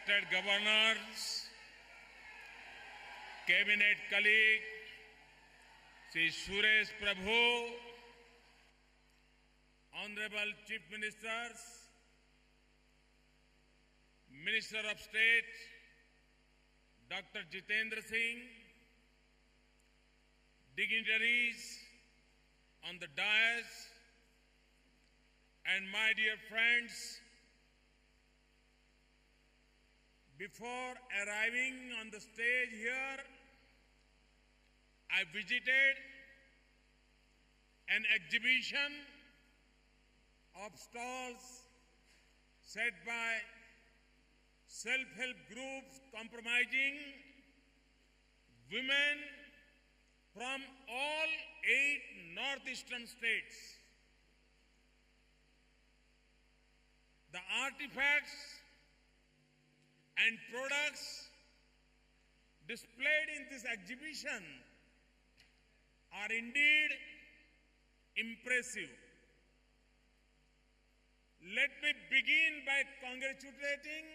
State Governors, Cabinet colleague, Sri Suresh Prabhu, Honorable Chief Ministers, Minister of State, Dr. Jitendra Singh, dignitaries on the dais, and my dear friends, before arriving on the stage here, I visited an exhibition of stalls set by self-help groups comprising women from all 8 northeastern states. The artifacts and products displayed in this exhibition are indeed impressive. Let me begin by congratulating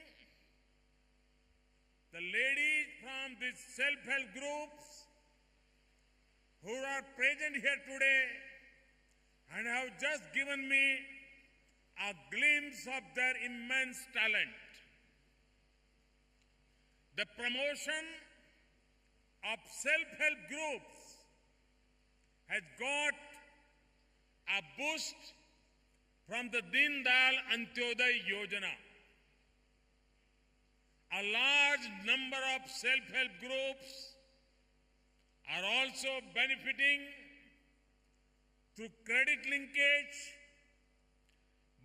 the ladies from these self-help groups who are present here today and have just given me a glimpse of their immense talent. The promotion of self-help groups has got a boost from the Deen Dayal Antyodaya Yojana. A large number of self-help groups are also benefiting through credit linkage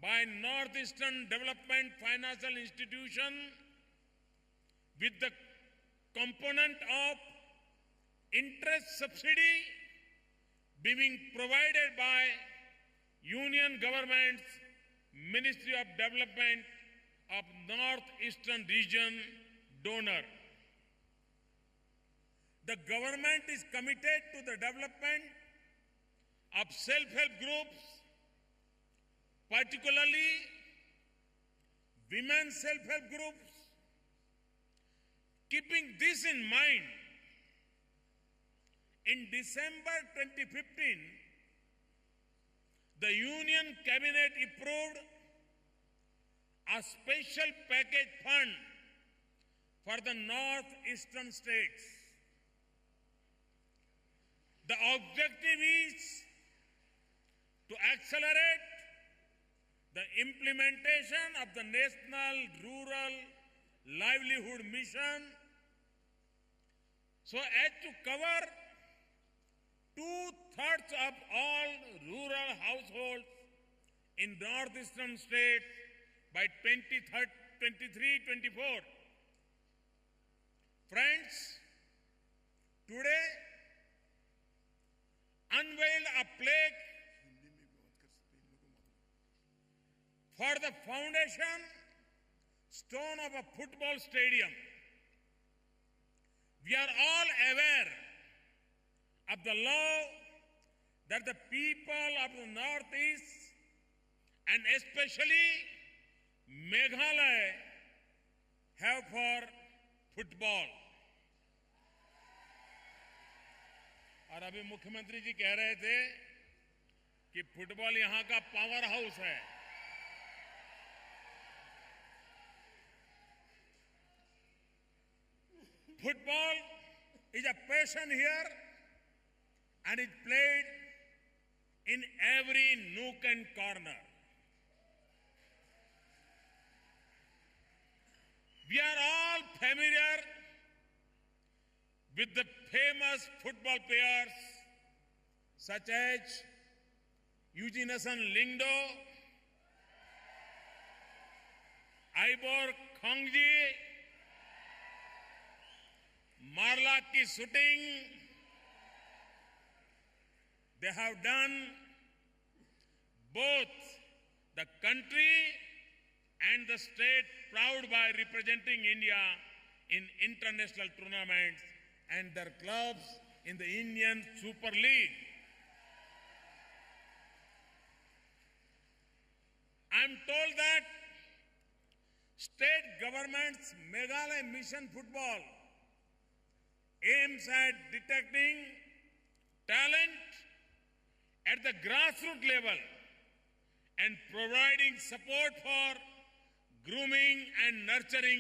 by Northeastern Development Financial Institution with the component of interest subsidy being provided by Union Government's Ministry of Development of Northeastern Region donor. The government is committed to the development of self-help groups, particularly women's self-help groups. Keeping this in mind, in December 2015, the Union Cabinet approved a special package fund for the northeastern states. The objective is to accelerate the implementation of the National Rural Livelihood Mission so as to cover 2/3 of all rural households in northeastern states by 2023-24. Friends, today unveiled a plaque for the foundation stone of a football stadium. We are all aware of the law that the people of the Northeast and especially Meghalaya have for football. और अभी मुख्यमंत्री जी कह रहे थे कि football यहां का power house है. Football is a passion here and is played in every nook and corner. We are all familiar with the famous football players such as Eugene Lingdo, Ivor Khongji, Marla ki shooting. They have done both the country and the state proud by representing India in international tournaments and their clubs in the Indian Super League. I'm told that State government's Meghalaya Mission Football aims at detecting talent at the grassroots level and providing support for grooming and nurturing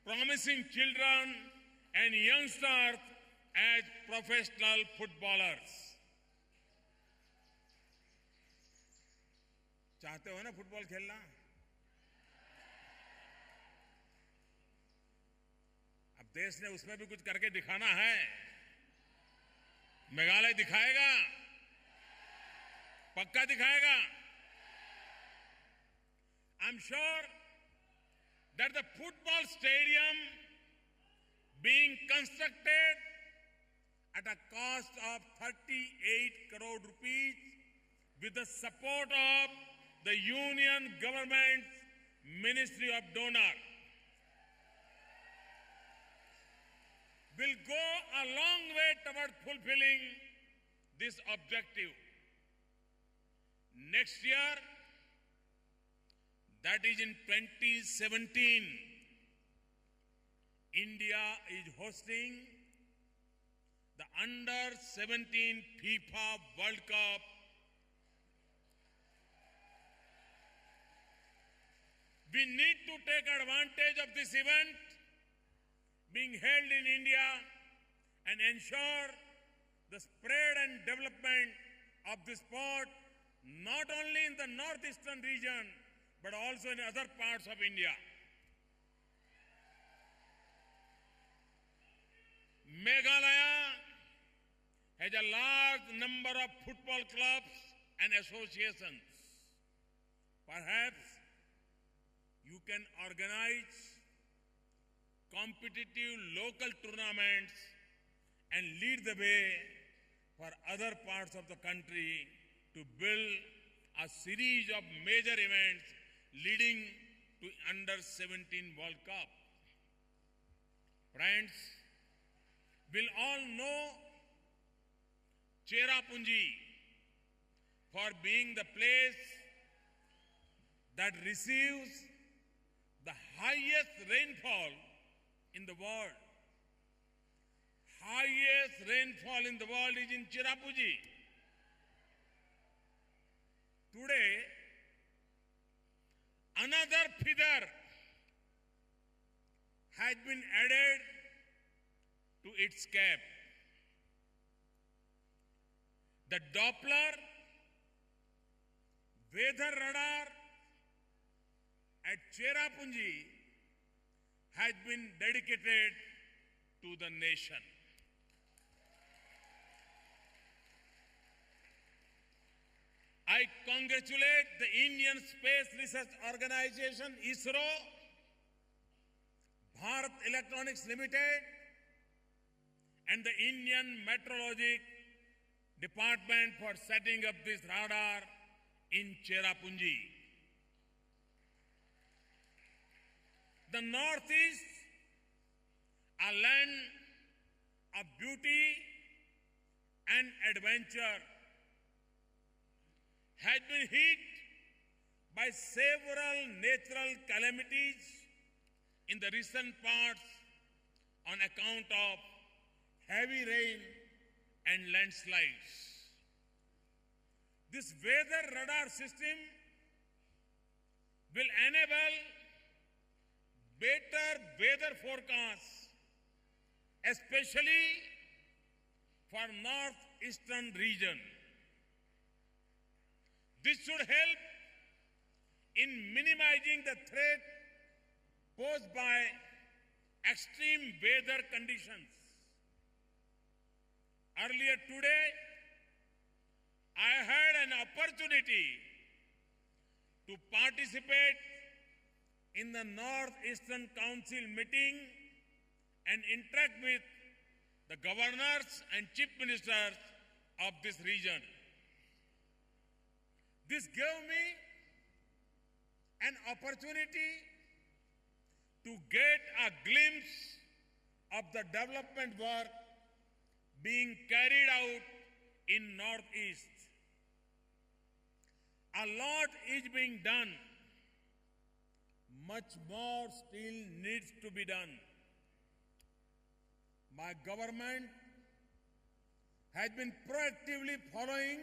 promising children and youngsters as professional footballers. चाहते हो ना football खेलना? अब देश ने उसमें भी कुछ करके दिखाना है. मेघालय दिखाएगा, पक्का दिखाएगा. I'm sure that the football stadium being constructed at a cost of 38 crore rupees with the support of the Union Government's Ministry of Donor will go a long way toward fulfilling this objective. Next year, that is in 2017, India is hosting the Under-17 FIFA World Cup. We need to take advantage of this event being held in India and ensure the spread and development of the sport not only in the northeastern region but also in other parts of India. Meghalaya has a large number of football clubs and associations. Perhaps you can organize competitive local tournaments and lead the way for other parts of the country to build a series of major events leading to Under-17 World Cup. Friends, we'll all know Cherrapunji for being the place that receives the highest rainfall in the world. Highest rainfall in the world is in Cherrapunji. Today, another feather has been added to its cap. The Doppler weather radar at Cherrapunji has been dedicated to the nation. I congratulate the Indian Space Research Organization, ISRO, Bharat Electronics Limited, and the Indian Meteorological Department for setting up this radar in Cherrapunji. The Northeast, a land of beauty and adventure, has been hit by several natural calamities in the recent past on account of heavy rain and landslides. This weather radar system will enable better weather forecasts, especially for northeastern region. This should help in minimizing the threat posed by extreme weather conditions. Earlier today, I had an opportunity to participate in the Northeastern Council meeting and interact with the governors and chief ministers of this region. This gave me an opportunity to get a glimpse of the development work being carried out in Northeast. A lot is being done. much more still needs to be done. My government has been proactively following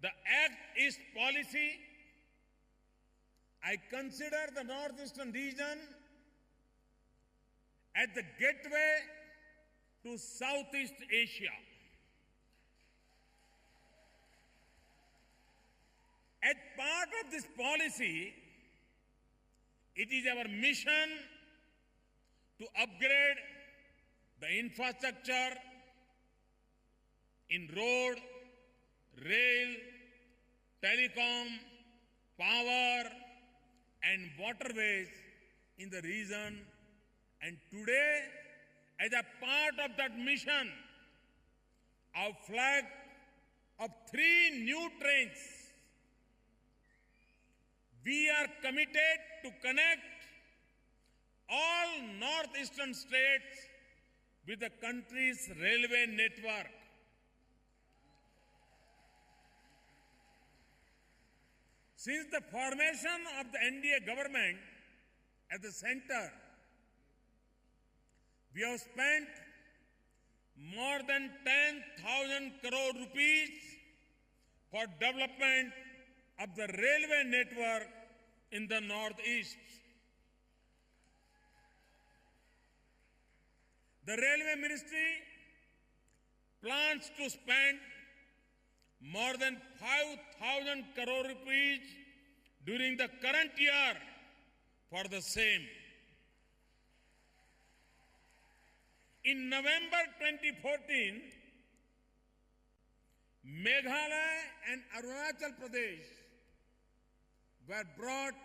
the Act East policy. I consider the Northeastern region as the gateway to Southeast Asia. As part of this policy, it is our mission to upgrade the infrastructure in road, rail, telecom, power, and waterways in the region. And today, as a part of that mission, our flag of 3 new trains, we are committed to connect all northeastern states with the country's railway network. Since the formation of the NDA government at the center, we have spent more than 10,000 crore rupees for development of the railway network in the Northeast. The Railway Ministry plans to spend more than 5,000 crore rupees during the current year for the same. In November 2014, Meghalaya and Arunachal Pradesh were brought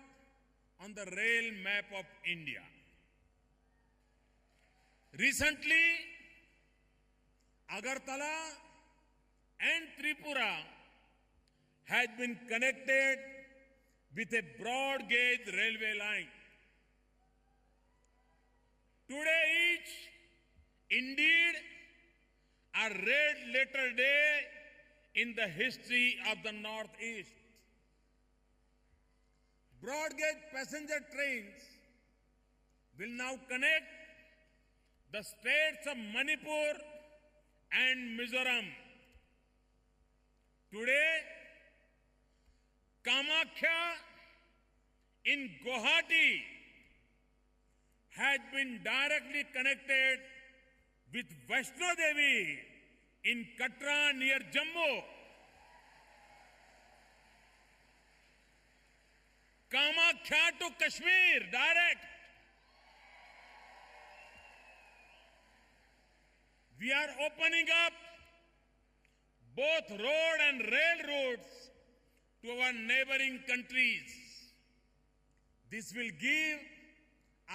on the rail map of India. Recently, Agartala and Tripura has been connected with a broad gauge railway line. Today is indeed a red letter day in the history of the Northeast. Broad gauge passenger trains will now connect the states of Manipur and Mizoram. Today, Kamakhya in Guwahati has been directly connected with Vaishno Devi in Katra near Jammu. Kamakhya to Kashmir, direct. We are opening up both road and rail routes to our neighboring countries. This will give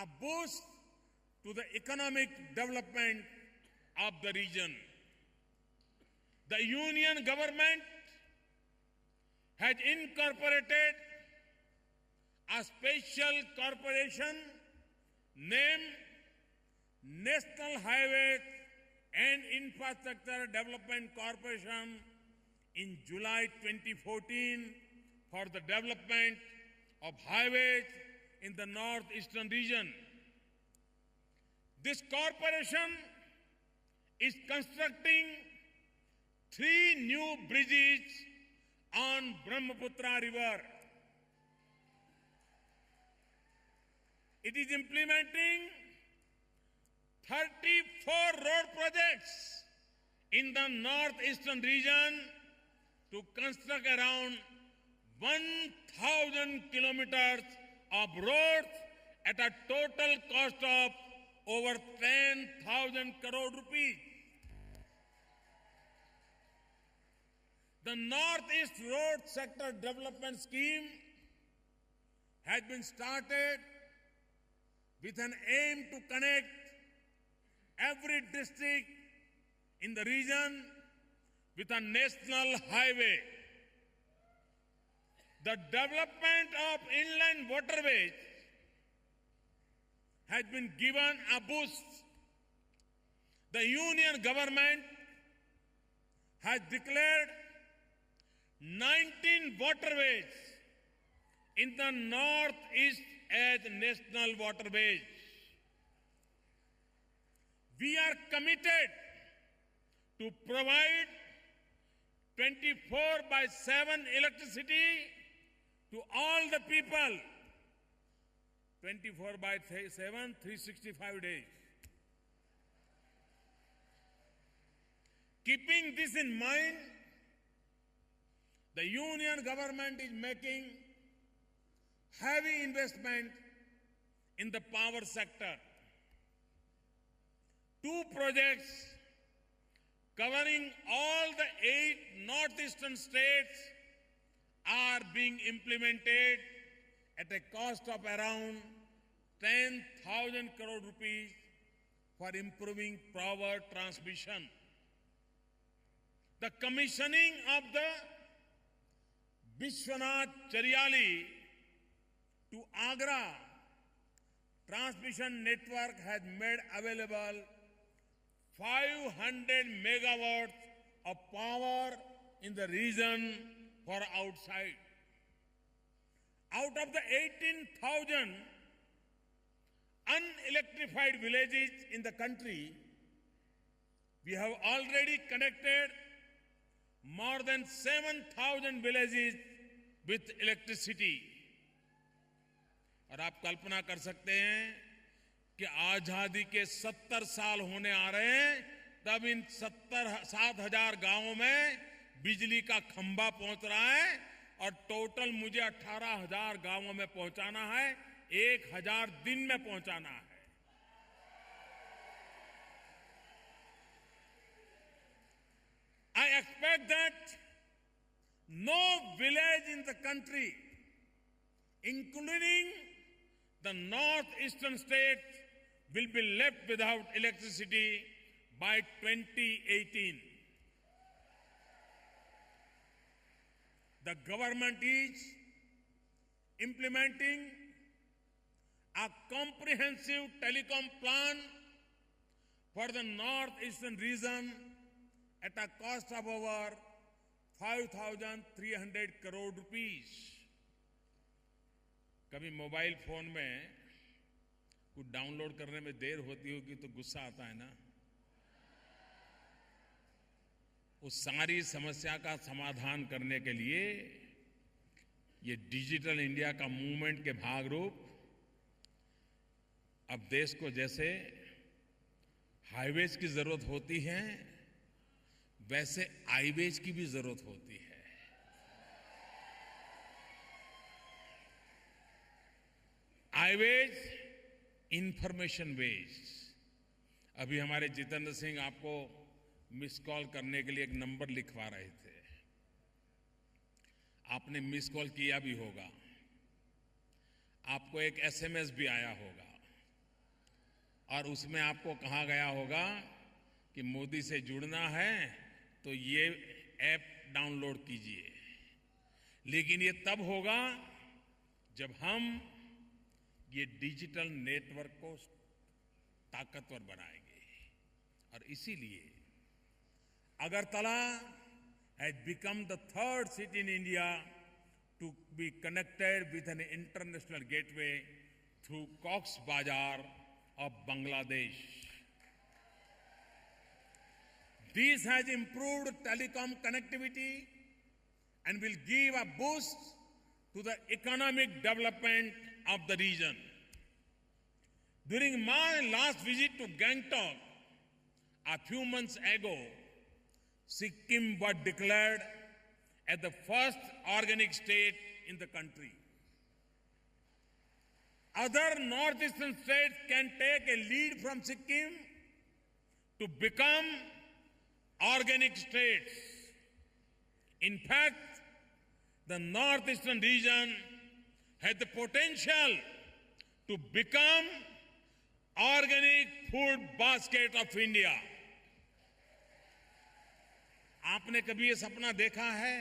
a boost to the economic development of the region. The union government has incorporated a special corporation named National Highways and Infrastructure Development Corporation in July 2014 for the development of highways in the northeastern region. This corporation is constructing 3 new bridges on Brahmaputra River. It is implementing 34 road projects in the northeastern region to construct around 1,000 kilometers of roads at a total cost of over 10,000 crore rupees. The Northeast Road Sector Development Scheme has been started with an aim to connect every district in the region with a national highway. The development of inland waterways has been given a boost. The union government has declared 19 waterways in the northeast as national waterways. We are committed to provide 24/7 electricity to all the people, 24/7, 365 days. Keeping this in mind, the union government is making heavy investment in the power sector. 2 projects covering all the 8 northeastern states are being implemented at a cost of around 10,000 crore rupees for improving power transmission. The commissioning of the Vishwanath Chariali to Agra transmission network has made available 500 megawatts of power in the region for outside. Out of the 18,000 unelectrified villages in the country, we have already connected more than 7,000 villages with electricity. और आप कल्पना कर सकते हैं कि आजादी के 70 साल होने आ रहे हैं, तब इन 7,000 गांवों में बिजली का खंभा पहुंच रहा है और टोटल मुझे 18,000 गांवों में पहुंचाना है, 1,000 दिन में पहुंचाना है. I expect that no village in the country, including the northeastern states, will be left without electricity by 2018. The government is implementing a comprehensive telecom plan for the northeastern region at a cost of over 5,300 crore rupees. कभी mobile phone में कुछ download करने में देर होती होगी तो गुस्सा आता है ना. उस सारी समस्या का समाधान करने के लिए ये डिजिटल इंडिया का मूवमेंट के भाग रूप अब देश को जैसे हाईवेज की जरूरत होती है, वैसे आईवेज की भी जरूरत होती है. आईवेज, इंफॉर्मेशन वेज. अभी हमारे जितेंद्र सिंह आपको मिस कॉल करने के लिए एक नंबर लिखवा रहे थे. आपने मिस कॉल किया भी होगा, आपको एक एसएमएस भी आया होगा और उसमें आपको कहा गया होगा कि मोदी से जुड़ना है तो ये ऐप डाउनलोड कीजिए. लेकिन ये तब होगा जब हम ये डिजिटल नेटवर्क को ताकतवर बनाएंगे. और इसीलिए Agartala has become the 3rd city in India to be connected with an international gateway through Cox's Bazar of Bangladesh. This has improved telecom connectivity and will give a boost to the economic development of the region. During my last visit to Gangtok a few months ago, Sikkim was declared as the first organic state in the country. Other northeastern states can take a lead from Sikkim to become organic states. In fact, the northeastern region has the potential to become organic food basket of India. आपने कभी ये सपना देखा है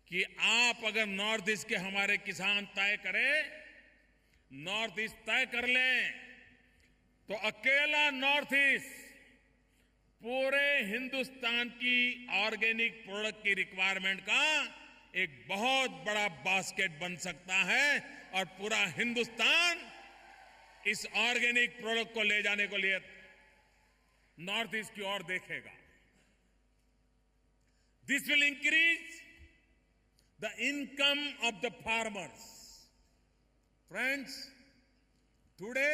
कि आप अगर north east के हमारे किसान तय करें, नॉर्थ ईस्ट तय कर लें, तो अकेला नॉर्थ ईस्ट पूरे हिंदुस्तान की ऑर्गेनिक प्रोडक्ट की रिक्वायरमेंट का एक बहुत बड़ा बास्केट बन सकता है. और पूरा हिंदुस्तान इस ऑर्गेनिक प्रोडक्ट को ले जाने के लिए नॉर्थ ईस्ट की ओर देखेगा। This will increase the income of the farmers. Friends, today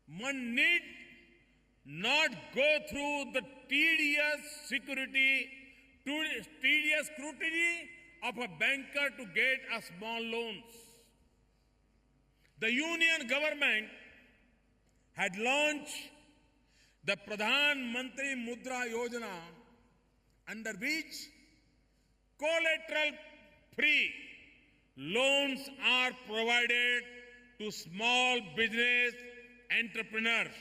one need not go through the tedious scrutiny of a banker to get a small loans. The union government had launched the Pradhan Mantri Mudra Yojana, under which collateral-free loans are provided to small business entrepreneurs.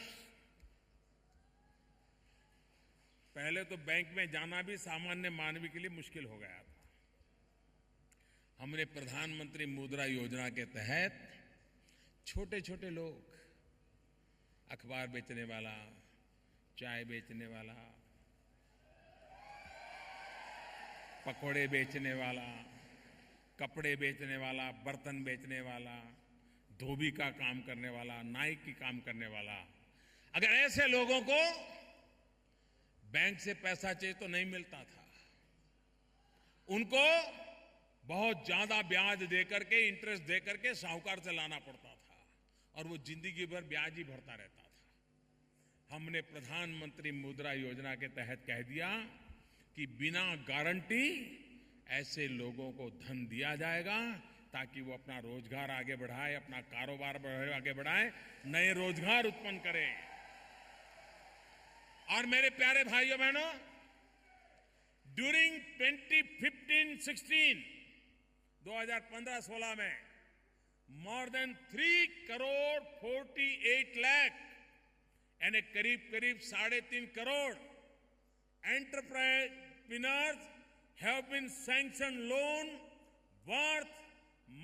पहले तो bank में जाना भी सामान्य मानवी के लिए मुश्किल हो गया था। हमने प्रधानमंत्री मुद्रा योजना के तहत छोटे छोटे लोग, अखबार बेचने वाला, चाय बेचने वाला, पकौड़े बेचने वाला, कपड़े बेचने वाला, बर्तन बेचने वाला, धोबी का काम करने वाला, नाई की काम करने वाला, अगर ऐसे लोगों को बैंक से पैसा चाहिए तो नहीं मिलता था। उनको बहुत ज्यादा ब्याज देकर के, इंटरेस्ट देकर के साहूकार से लाना पड़ता था और वो जिंदगी भर ब्याज ही भरता रहता था। हमने प्रधानमंत्री मुद्रा योजना के तहत कह दिया कि बिना गारंटी ऐसे लोगों को धन दिया जाएगा ताकि वो अपना रोजगार आगे बढ़ाए, अपना कारोबार आगे बढ़ाए, नए रोजगार उत्पन्न करें। और मेरे प्यारे भाइयों बहनों, ड्यूरिंग 2015-16 2015-16 में मोर देन 3.48 करोड़ यानी करीब 3.5 crore entrepreneurs have been sanction loan worth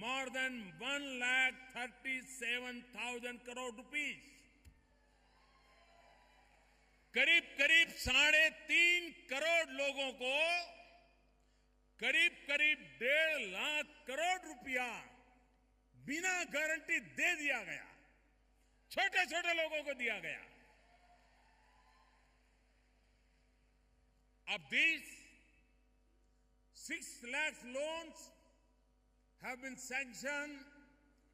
more than 1,37,000 crore rupees. करीब 3.5 करोड़ लोगों को करीब 1.5 लाख करोड़ रुपया बिना गारंटी दे दिया गया। छोटे छोटे लोगों को दिया गया। अब these 6 lakh loans have been sanctioned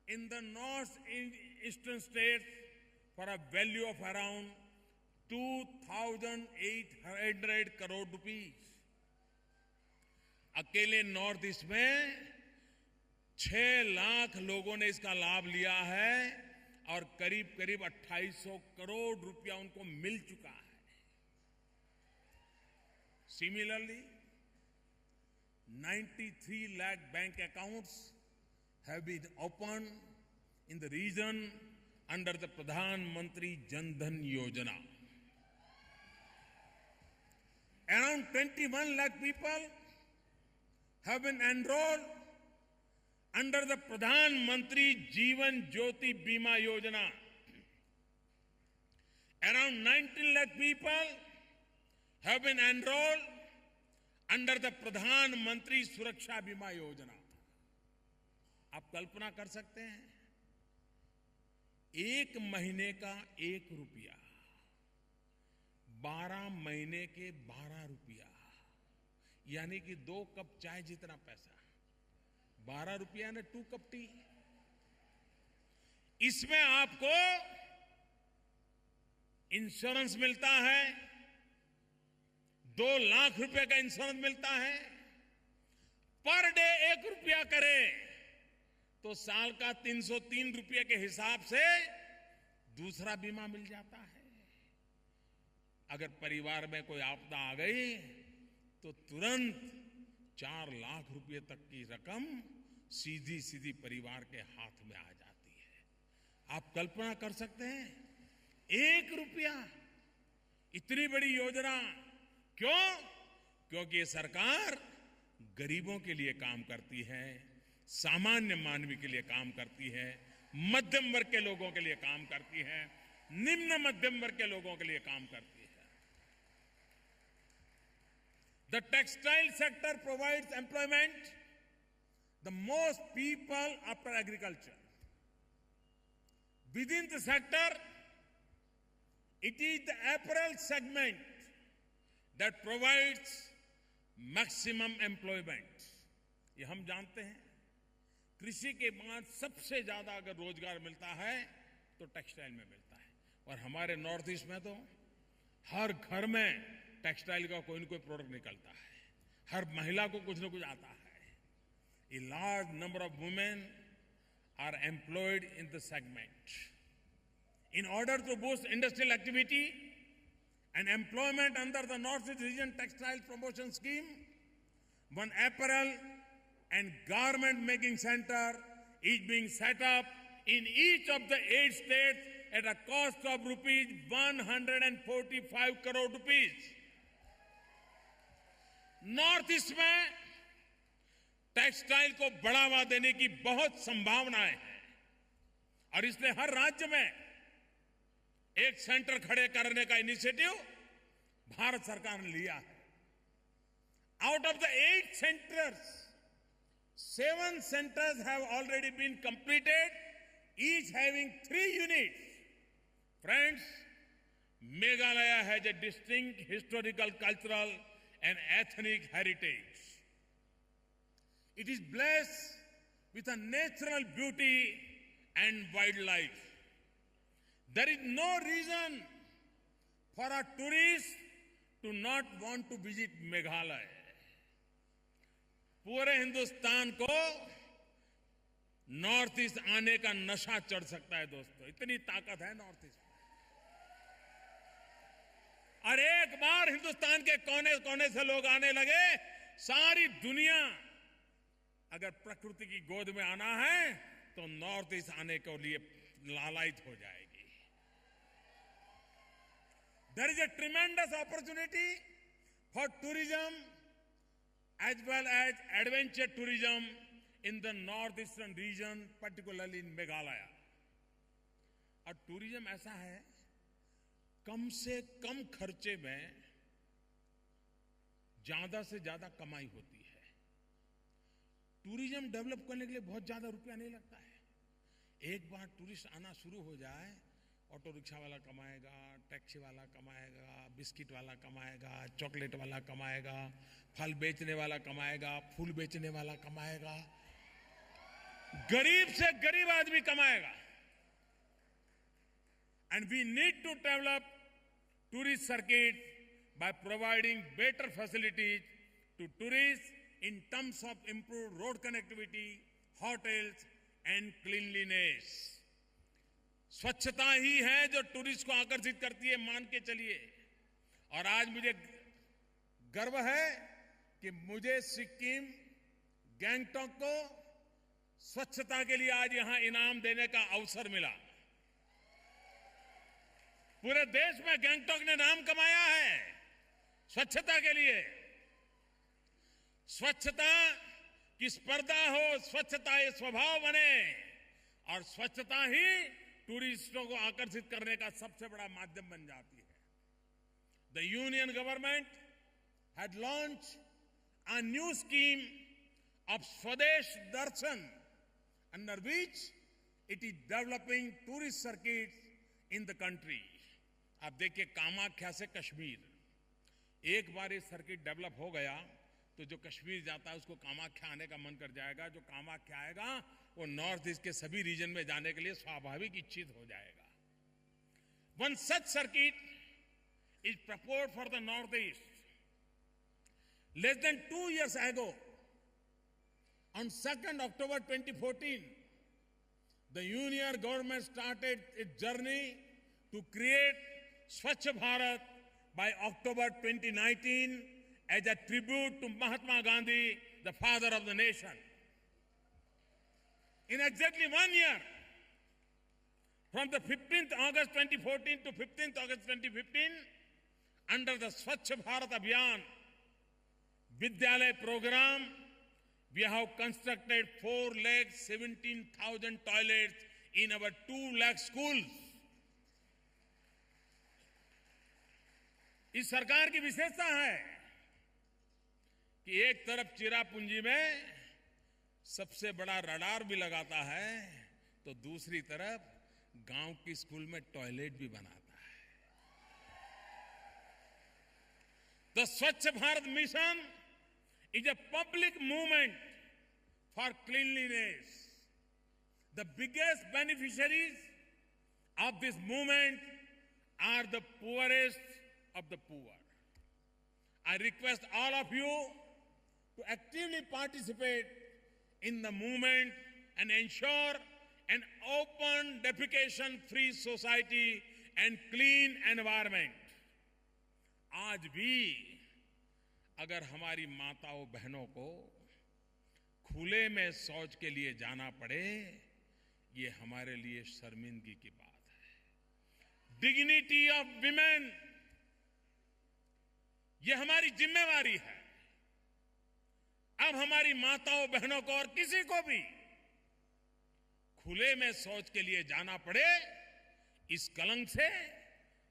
in the northeastern states for a value of around 2,800 crore rupees. अकेले नॉर्थ ईस्ट में 6 लाख लोगों ने इसका लाभ लिया है और करीब 2,800 करोड़ रुपया उनको मिल चुका है। Similarly, 93 lakh bank accounts have been opened in the region under the Pradhan Mantri Jan Dhan Yojana. Around 21 lakh people have been enrolled under the Pradhan Mantri Jeevan Jyoti Bima Yojana. Around 19 lakh people have been enrolled under the प्रधानमंत्री सुरक्षा बीमा योजना। आप कल्पना कर सकते हैं, 1 महीने का 1 रुपया, 12 महीने के 12 रुपया, यानी कि 2 कप चाय जितना पैसा, 12 रुपया ने 2 कप टी। इसमें आपको इंश्योरेंस मिलता है, 2 लाख रुपए का इंश्योरेंस मिलता है। पर डे 1 रुपया करें तो साल का 303 रुपये के हिसाब से दूसरा बीमा मिल जाता है। अगर परिवार में कोई आपदा आ गई तो तुरंत 4 लाख रुपए तक की रकम सीधी परिवार के हाथ में आ जाती है। आप कल्पना कर सकते हैं, 1 रुपया, इतनी बड़ी योजना। क्यों? क्योंकि ये सरकार गरीबों के लिए काम करती है, सामान्य मानवी के लिए काम करती है, मध्यम वर्ग के लोगों के लिए काम करती है, निम्न मध्यम वर्ग के लोगों के लिए काम करती है। The textile sector provides employment the most people after agriculture. Within the sector, it is the apparel segment that provides maximum employment. ये हम जानते हैं, कृषि के बाद सबसे ज्यादा अगर रोजगार मिलता है तो टेक्सटाइल में मिलता है, और हमारे नॉर्थ ईस्ट में तो हर घर में टेक्सटाइल का कोई न कोई प्रोडक्ट निकलता है, हर महिला को कुछ न कुछ आता है. A large number of women are employed in the segment. In order to boost industrial activity and employment under the Northeast Region Textile Promotion Scheme, one apparel and garment making center is being set up in each of the 8 states at a cost of rupees 145 crore rupees. North east में textile को बढ़ावा देने की बहुत संभावनाएं हैं, और इसलिए हर राज्य में एक सेंटर खड़े करने का इनिशिएटिव भारत सरकार ने लिया है. Out of the 8 centers, 7 centers have already been completed, each having 3 units. Friends, Meghalaya has a distinct historical, cultural and ethnic heritage. It is blessed with a natural beauty and wildlife. There is no reason for a tourist to not want to visit Meghalaya. पूरे हिंदुस्तान को north east आने का नशा चढ़ सकता है दोस्तों, इतनी ताकत है नॉर्थ ईस्ट में. और एक बार हिंदुस्तान के कोने कोने से लोग आने लगे, सारी दुनिया अगर प्रकृति की गोद में आना है तो नॉर्थ ईस्ट आने के लिए लालायित हो जाएगी. There is a tremendous opportunity for tourism as well as adventure tourism in the northeastern region, particularly in Meghalaya. और टूरिज्म ऐसा है, कम से कम खर्चे में ज्यादा से ज्यादा कमाई होती है. टूरिज्म डेवलप करने के लिए बहुत ज्यादा रुपया नहीं लगता है. एक बार टूरिस्ट आना शुरू हो जाए, ऑटो रिक्शा वाला कमाएगा, टैक्सी वाला कमाएगा, बिस्किट वाला कमाएगा, चॉकलेट वाला कमाएगा, फल बेचने वाला कमाएगा, फूल बेचने वाला कमाएगा, गरीब से गरीब आदमी कमाएगा. And we need to develop tourist circuit by providing better facilities to tourists in terms of improved road connectivity, hotels and cleanliness. स्वच्छता ही है जो टूरिस्ट को आकर्षित करती है, मान के चलिए. और आज मुझे गर्व है कि मुझे सिक्किम गैंगटॉक को स्वच्छता के लिए आज यहां इनाम देने का अवसर मिला. पूरे देश में गैंगटॉक ने नाम कमाया है स्वच्छता के लिए. स्वच्छता की स्पर्धा हो, स्वच्छता ये स्वभाव बने, और स्वच्छता ही टूरिस्टों को आकर्षित करने का सबसे बड़ा माध्यम बन जाती है. The union government had launch a new scheme of Swadesh Darshan, under which it is developing tourist circuit in the country. आप देखिए, कामाख्या से कश्मीर, एक बार ये सर्किट डेवलप हो गया तो जो कश्मीर जाता है उसको कामाख्या आने का मन कर जाएगा, जो कामाख्या आएगा वो नॉर्थ ईस्ट के सभी रीजन में जाने के लिए स्वाभाविक इच्छित हो जाएगा. One such circuit is proposed for the north east. Less than 2 years ago, on 2nd October 2014, the union government started its journey to create Swachh Bharat by October 2019 as a tribute to Mahatma Gandhi, the father of the nation. In exactly 1 year, from the 15th August 2014 to 15th August 2015, under the Swachh Bharat Abhiyan Vidyalaya program, we have constructed 4,17,000 toilets in our 2 lakh schools. इस सरकार की विशेषता है कि एक तरफ चिरापुंजी में सबसे बड़ा रडार भी लगाता है तो दूसरी तरफ गांव की स्कूल में टॉयलेट भी बनाता है। द स्वच्छ Bharat mission is a public movement for cleanliness. The biggest beneficiaries of this movement are the poorest of the poor. I request all of you to actively participate in the movement and ensure an open, defecation-free society and clean environment. आज भी अगर हमारी माताओं बहनों को खुले में शौच के लिए जाना पड़े, ये हमारे लिए शर्मिंदगी की बात है। डिग्निटी ऑफ विमेन, ये हमारी जिम्मेवारी है। अब हमारी माताओं बहनों को और किसी को भी खुले में शौच के लिए जाना पड़े, इस कलंक से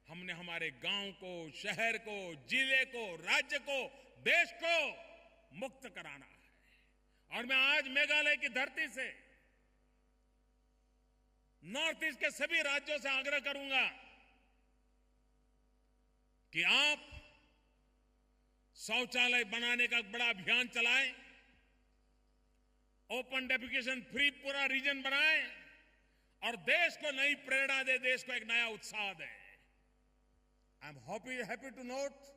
हमने हमारे गांव को, शहर को, जिले को, राज्य को, देश को मुक्त कराना है। और मैं आज मेघालय की धरती से नॉर्थ ईस्ट के सभी राज्यों से आग्रह करूंगा कि आप शौचालय बनाने का बड़ा अभियान चलाएं, ओपन डेफिकेशन फ्री पूरा रीजन बनाएं और देश को नई प्रेरणा दे, देश को एक नया उत्साह दे। I am happy to note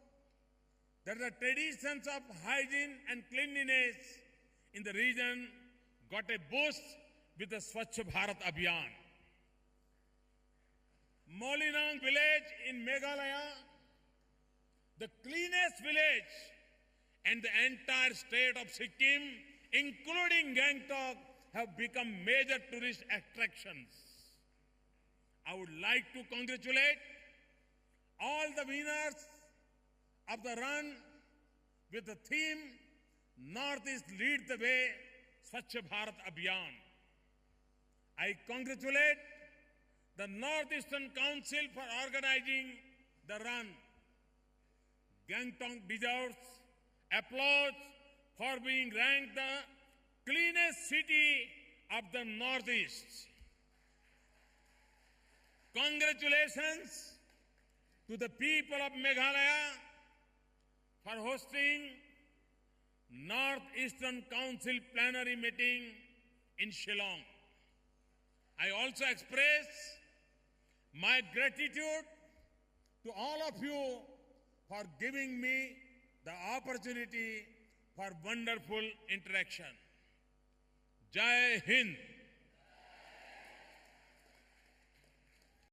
that the traditions of hygiene and cleanliness in the region got a boost with the Swachh Bharat Abhiyan. Molinong village in Meghalaya, the cleanest village and the entire state of Sikkim, including Gangtok, have become major tourist attractions. I would like to congratulate all the winners of the run with the theme Northeast Lead the Way Swachh Bharat Abhiyan. I congratulate the Northeastern Council for organizing the run. Gangtok deserves applause for being ranked the cleanest city of the Northeast. Congratulations to the people of Meghalaya for hosting Northeastern Council plenary meeting in Shillong. I also express my gratitude to all of you for giving me the opportunity for wonderful interaction. Jai Hind.